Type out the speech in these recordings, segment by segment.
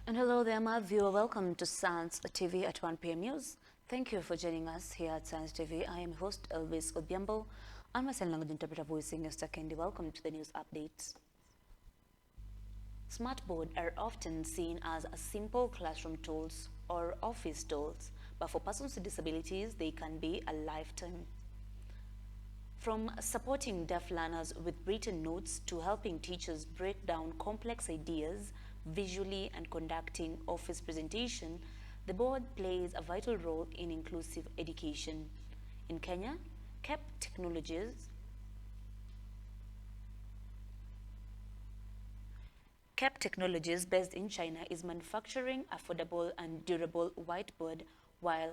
And hello there, my viewer. Welcome to Science TV at 1 p.m. News. Thank you for joining us here at Science TV. I am host Elvis Obiambo. I'm a sign language interpreter voicing Mr. Kendi. Welcome to the news updates. Smart boards are often seen as simple classroom tools or office tools, but for persons with disabilities, they can be a lifetime. From supporting deaf learners with written notes to helping teachers break down complex ideas visually and conducting office presentation, the board plays a vital role in inclusive education. In Kenya, KEP Technologies based in China is manufacturing affordable and durable whiteboard while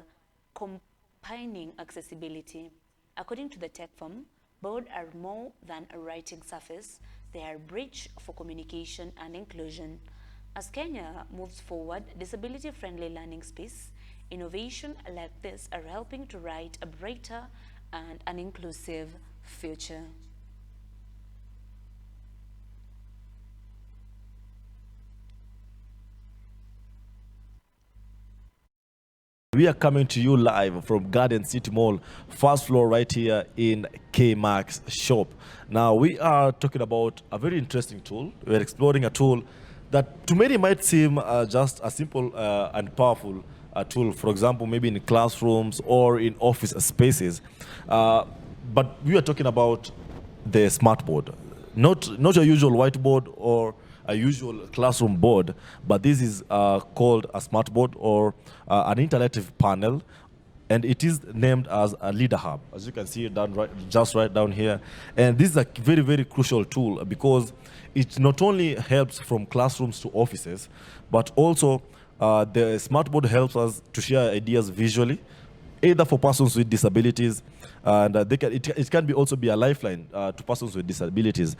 combining accessibility. According to the tech firm, boards are more than a writing surface, they are a bridge for communication and inclusion. As Kenya moves forward, disability-friendly learning space, innovation like this are helping to write a brighter and an inclusive future. We are coming to you live from Garden City Mall, first floor right here in K-Max shop. Now we are talking about a very interesting tool. We're exploring a tool that to many might seem just a simple and powerful tool, for example, maybe in classrooms or in office spaces. But we are talking about the smart board, not your usual whiteboard or a usual classroom board, but this is called a smart board or an interactive panel, and it is named as a leader hub, as you can see just right down here. And this is a very, very crucial tool because it not only helps from classrooms to offices, but also the smart board helps us to share ideas visually, either for persons with disabilities, and it can also be a lifeline to persons with disabilities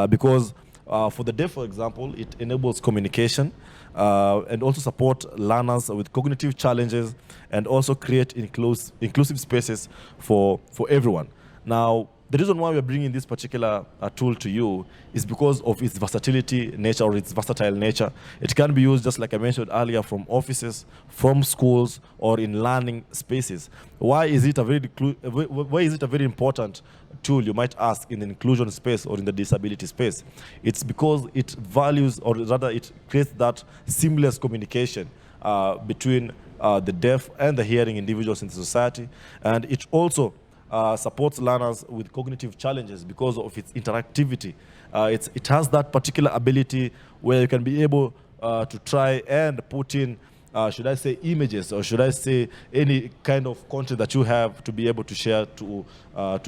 because for the deaf, for example, it enables communication and also support learners with cognitive challenges and also create inclusive spaces for everyone. Now, the reason why we're bringing this particular tool to you is because of its versatility nature or its versatile nature. It can be used, just like I mentioned earlier, from offices, from schools, or in learning spaces. Why is it a very important tool, you might ask, in the inclusion space or in the disability space? It's because it values, or rather it creates that seamless communication between the deaf and the hearing individuals in the society, and it also supports learners with cognitive challenges because of its interactivity. It has that particular ability where you can be able to try and put in, should I say, images, or should I say any kind of content that you have to be able to share to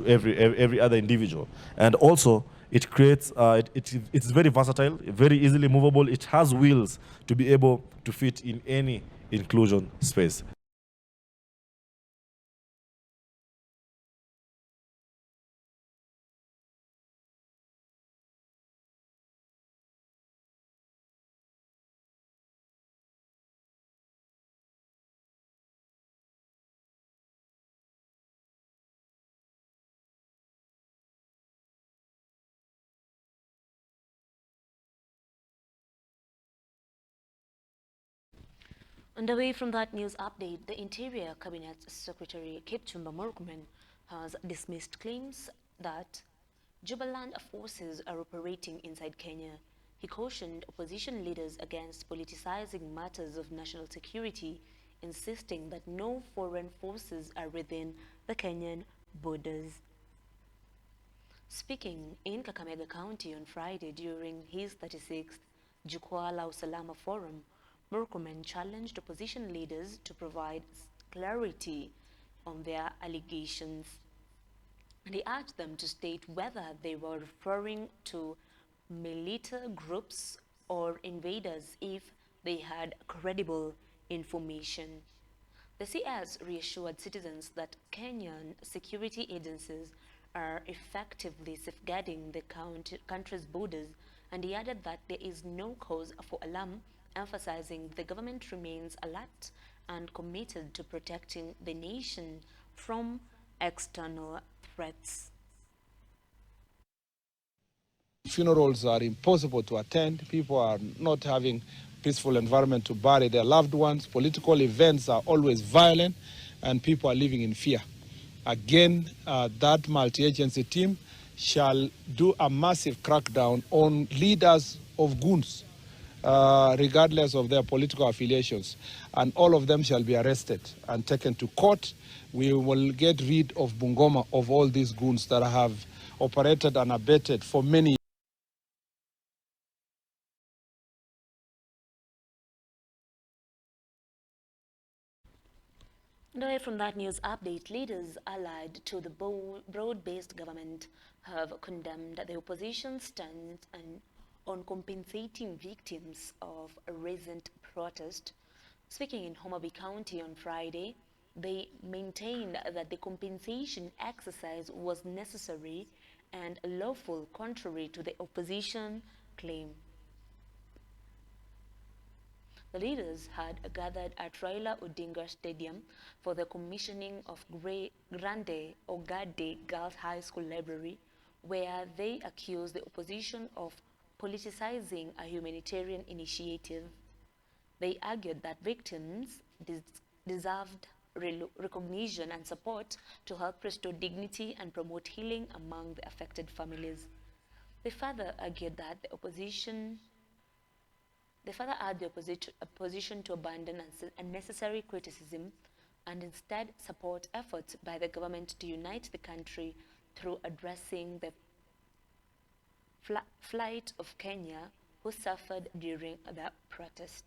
every other individual. And also, it creates, it's very versatile, very easily movable. It has wheels to be able to fit in any inclusion space. And away from that news update, the Interior Cabinet Secretary Kipchumba Murkomen has dismissed claims that Jubaland forces are operating inside Kenya. He cautioned opposition leaders against politicizing matters of national security, insisting that no foreign forces are within the Kenyan borders. Speaking in Kakamega County on Friday during his 36th Jukwaa la Usalama Forum, Murkomen challenged opposition leaders to provide clarity on their allegations. And he urged them to state whether they were referring to militia groups or invaders if they had credible information. The CS reassured citizens that Kenyan security agencies are effectively safeguarding the country's borders, and he added that there is no cause for alarm, emphasizing the government remains alert and committed to protecting the nation from external threats. Funerals are impossible to attend. People are not having peaceful environment to bury their loved ones. Political events are always violent and people are living in fear. Again, that multi-agency team shall do a massive crackdown on leaders of goons, regardless of their political affiliations. And all of them shall be arrested and taken to court. We will get rid of Bungoma of all these goons that have operated and abetted for many years. And away from that news update, leaders allied to the broad-based government have condemned the opposition's stance on compensating victims of a recent protest. Speaking in Homabay County on Friday, they maintained that the compensation exercise was necessary and lawful, contrary to the opposition claim. The leaders had gathered at Raila Odinga Stadium for the commissioning of Grande Ogade Girls High School Library, where they accused the opposition of politicizing a humanitarian initiative. They argued that victims deserved recognition and support to help restore dignity and promote healing among the affected families. They further argued that the opposition urged the opposition to abandon unnecessary criticism and instead support efforts by the government to unite the country through addressing the plight of Kenya who suffered during the protest.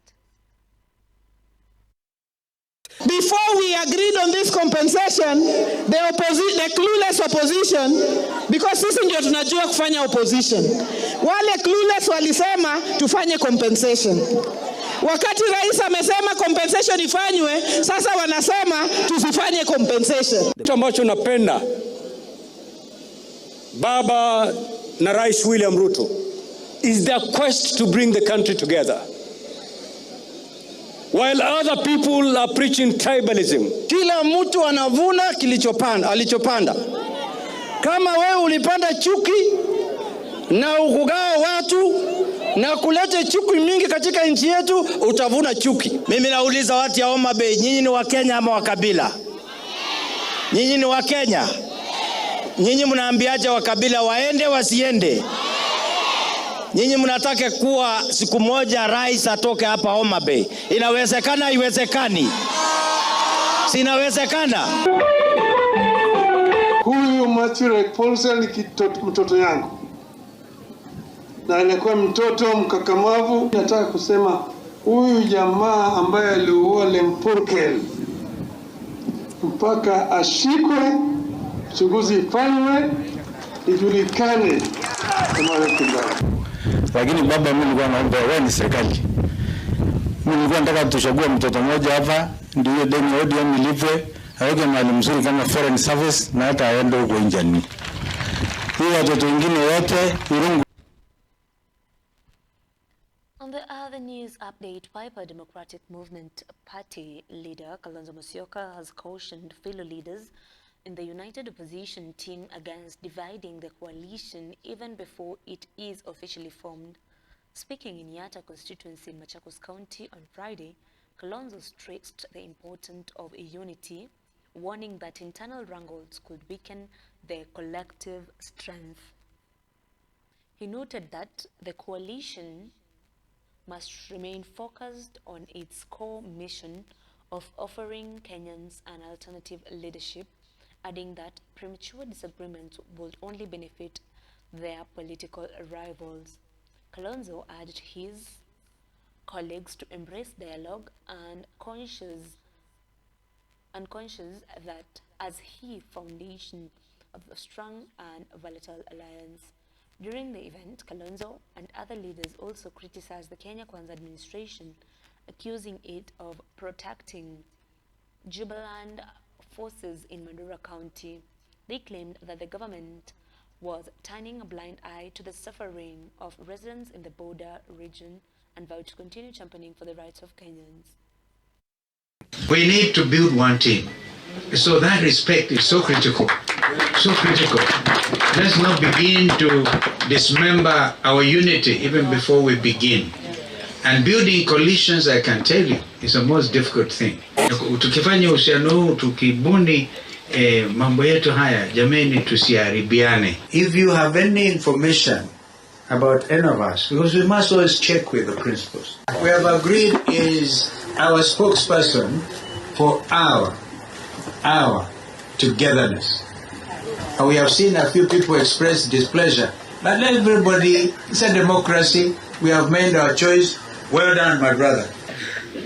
Before we agreed on this compensation, the clueless opposition, because sisi ndio tunajua kufanya opposition, wale clueless walisema tufanye compensation. Wakati rais amesema compensation ifanywe, sasa wanasema tusifanye compensation. Kitu ambacho napenda Baba na Rais William Ruto is their quest to bring the country together. While other people are preaching tribalism. Kila mtu anavuna alichopanda. Kama wewe ulipanda chuki na ukugawa watu na kuleta chuki mingi katika nchi yetu, utavuna chuki. Mimi nauliza watu ya Homabay, nyinyi ni wa Kenya ama wa kabila? Nyinyi ni wa Kenya? Nyinyi mnaambiaje wa kabila waende wasiende? Nyinyi mnataka kuwa siku moja rais atoke hapa Homabay. Inawezekana haiwezekani? Si inawezekana? Huyu Mature Paulsa ni mtoto yangu. Na alikuwa mtoto mkakamavu. Nataka kusema huyu jamaa ambaye aliua Lempurkel mpaka ashikwe, uchunguzi ifanywe, ijulikane kama yeye. Lakini baba, mimi nilikuwa naomba wewe ni serikali. Mimi nilikuwa nataka tuchague mtoto mmoja hapa ndio deni ODM ilipwe, aweke mahali mzuri kama foreign service na hata aende huko nje. Hii watoto wengine wote urungu. On the other news update, Piper Democratic Movement Party leader Kalonzo Musyoka has cautioned fellow leaders in the united opposition team against dividing the coalition even before it is officially formed. Speaking in Yatta constituency in Machakos County on Friday, Kalonzo stressed the importance of a unity, warning that internal wrangles could weaken their collective strength. He noted that the coalition must remain focused on its core mission of offering Kenyans an alternative leadership, adding that premature disagreements would only benefit their political rivals. Kalonzo urged his colleagues to embrace dialogue and conscious that as the foundation of a strong and volatile alliance. During the event, Kalonzo and other leaders also criticized the Kenya Kwanza administration, accusing it of protecting Jubilant forces in Mandera County. They claimed that the government was turning a blind eye to the suffering of residents in the border region and vowed to continue championing for the rights of Kenyans. We need to build one team. So that respect is so critical. So critical. Let's not begin to dismember our unity even before we begin. And building coalitions, I can tell you, is the most difficult thing. Tukifanya uhusiano huu, tukibuni mambo yetu haya, jameni tusiharibiane. If you have any information about any of us, because we must always check with the principals. We have agreed is our spokesperson for our togetherness. And we have seen a few people express displeasure. But let everybody, it's a democracy. We have made our choice. Well done, my brother.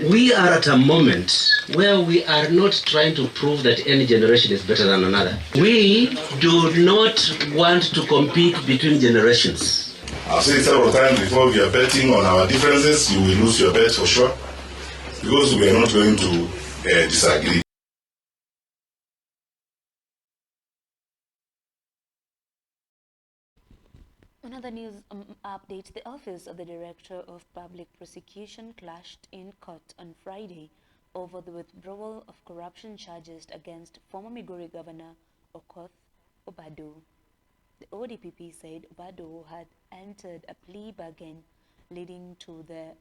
We are at a moment where we are not trying to prove that any generation is better than another. We do not want to compete between generations. I've said it several times before, we are betting on our differences. You will lose your bet for sure, because we are not going to disagree. Another news update. The Office of the Director of Public Prosecution clashed in court on Friday over the withdrawal of corruption charges against former Migori Governor Okoth Obado. The ODPP said Obado had entered a plea bargain leading to the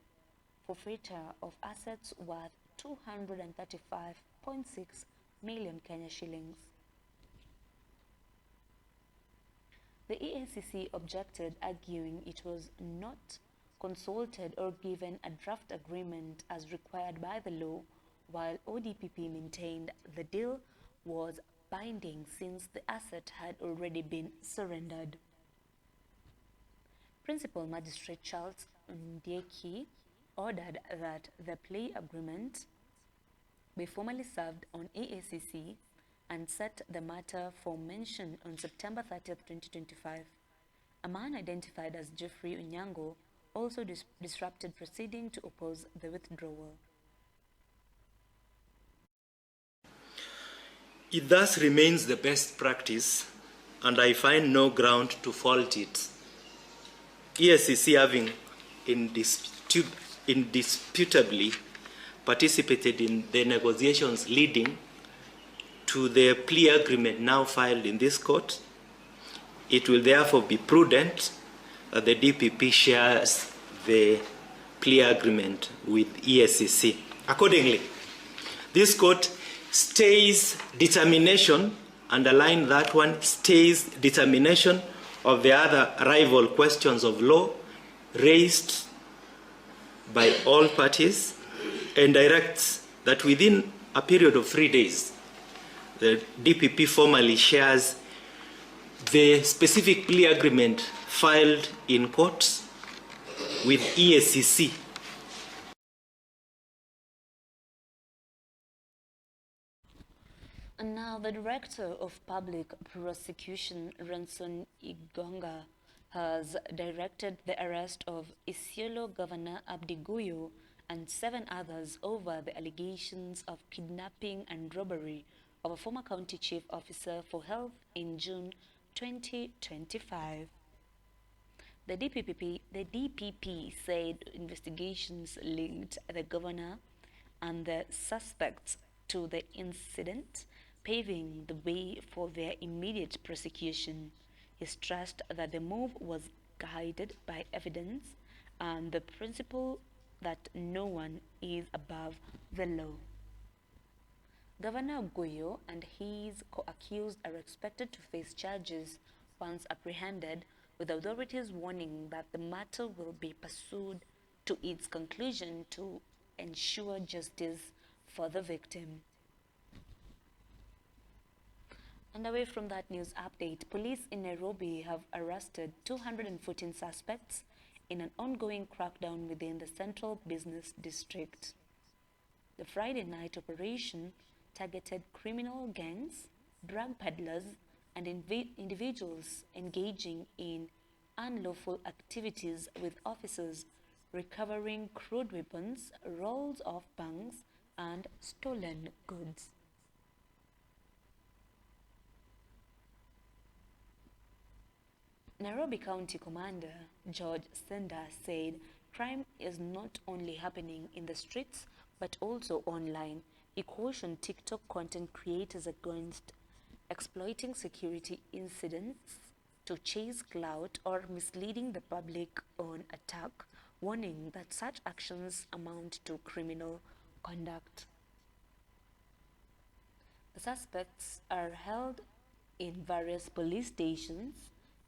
forfeiture of assets worth 235.6 million Kenya shillings. The EACC objected, arguing it was not consulted or given a draft agreement as required by the law, while ODPP maintained the deal was binding since the asset had already been surrendered. Principal Magistrate Charles Ndieki ordered that the plea agreement be formally served on EACC and set the matter for mention on September 30th, 2025. A man identified as Jeffrey Unyango also disrupted proceeding to oppose the withdrawal. It thus remains the best practice, and I find no ground to fault it. EACC having indisputably participated in the negotiations leading to the plea agreement now filed in this court, it will therefore be prudent that the DPP shares the plea agreement with EACC. Accordingly, this court stays determination, underline that one, stays determination of the other rival questions of law raised by all parties, and directs that within a period of 3 days, the DPP formally shares the specific plea agreement filed in court with EACC. And now the Director of Public Prosecution, Ranson Igonga, has directed the arrest of Isiolo Governor Abdi Guyo and 7 others over the allegations of kidnapping and robbery of a former county chief officer for health in June 2025. The DPP said investigations linked the governor and the suspects to the incident, paving the way for their immediate prosecution. He stressed that the move was guided by evidence and the principle that no one is above the law. Governor Guyo and his co-accused are expected to face charges once apprehended, with authorities warning that the matter will be pursued to its conclusion to ensure justice for the victim. And away from that news update, police in Nairobi have arrested 214 suspects in an ongoing crackdown within the Central Business District. The Friday night operation targeted criminal gangs, drug peddlers, and individuals engaging in unlawful activities, with officers recovering crude weapons, rolls of banks, and stolen goods. Nairobi County Commander George Senda said crime is not only happening in the streets but also online. He cautioned TikTok content creators against exploiting security incidents to chase clout or misleading the public on attack warning that such actions amount to criminal conduct. The suspects are held in various police stations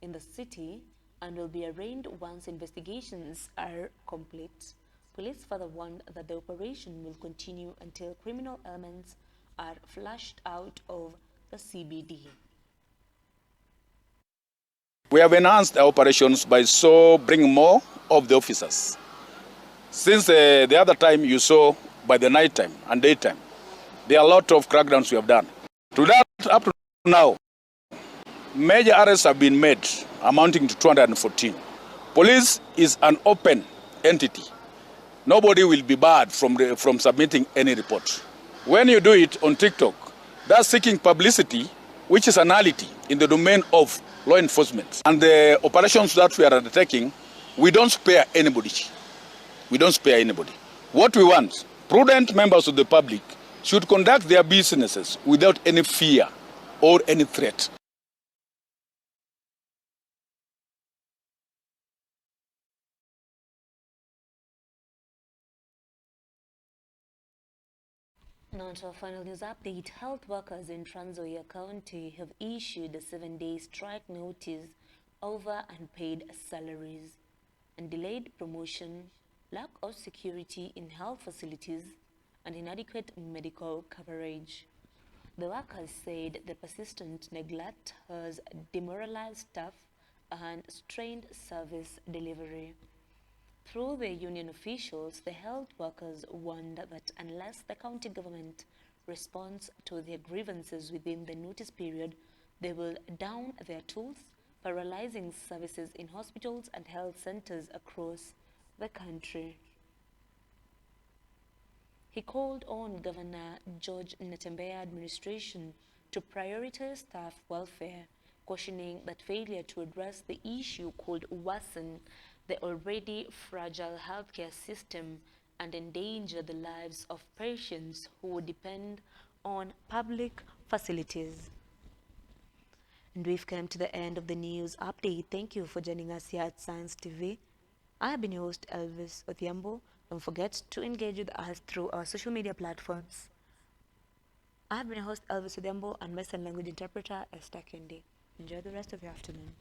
in the city and will be arraigned once investigations are complete. Police further warned that the operation will continue until criminal elements are flushed out of the CBD. We have enhanced our operations by bringing more of the officers. Since the other time you saw by the night time and daytime, there are a lot of crackdowns we have done. To that, up to now, major arrests have been made, amounting to 214. Police is an open entity. Nobody will be barred from submitting any report. When you do it on TikTok, that's seeking publicity, which is anality in the domain of law enforcement. And the operations that we are undertaking, we don't spare anybody. We don't spare anybody. What we want, prudent members of the public should conduct their businesses without any fear or any threat. Now to our final news update. Health workers in County have issued a 7-day strike notice over unpaid salaries and delayed promotion, lack of security in health facilities, and inadequate medical coverage. The workers said the persistent neglect has demoralized staff and strained service delivery. Through their union officials, the health workers warned that unless the county government responds to their grievances within the notice period, they will down their tools, paralyzing services in hospitals and health centers across the country. He called on Governor George Natembeya administration to prioritize staff welfare, cautioning that failure to address the issue could worsen the already fragile healthcare system and endanger the lives of patients who depend on public facilities. And we've come to the end of the news update. Thank you for joining us here at Science TV. I have been your host, Elvis Odhiambo. Don't forget to engage with us through our social media platforms. I have been your host, Elvis Odhiambo, and my sign language interpreter, Esther Kendi. Enjoy the rest of your afternoon.